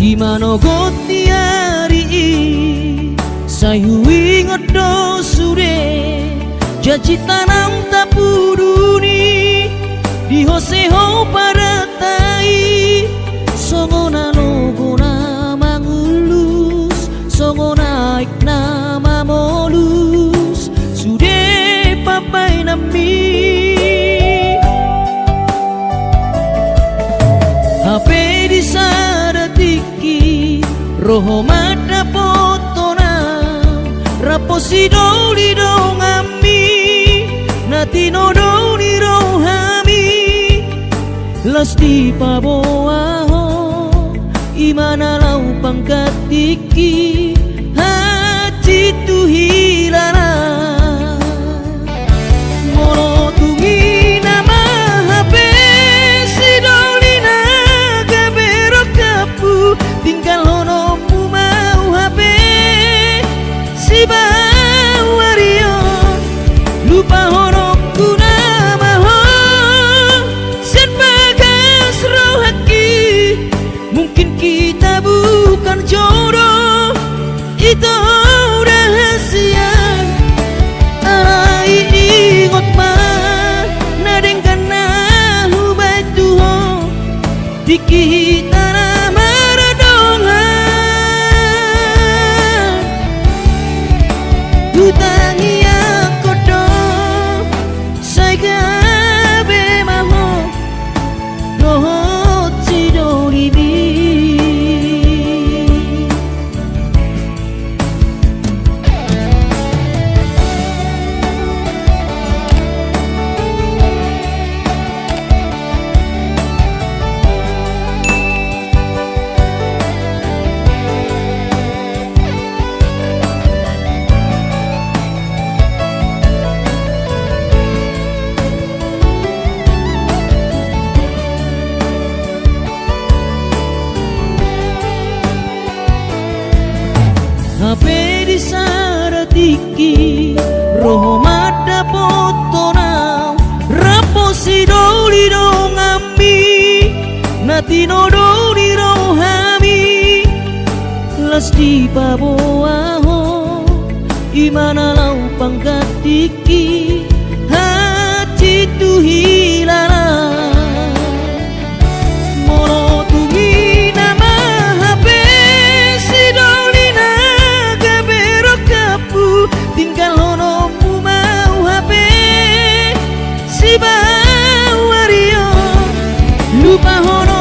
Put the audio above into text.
di mana gotiari sayu ingat do sure janji tanam tak puduni di hoseho pada tai songona logona mangulus songona iknama molus sude papai nami HP di sadatiki roho mada potona raposi doli dongami natino doli rohami lasti paboaho imana lau pangkatiki hati tu hilala moro tungi nama HP si doli naga berok kapu tinggal honomu mau HP si bawario lupa honokku nama ho sen bagas rohaki mungkin kita bukan jodoh itu rahasia arai ingot mah nadengkan nahu batuho dikita nama radonga utangi yang kodok saya gabe maho roho sidolibi HP di saratiki roho mada potona raposi doli dongami natino doli rohami lasti paboaho imana lau pangkatiki hati tu hilala moro tungi nama HP si doli naga berok kapu tinggal honomu mau HP si bawario lupa hono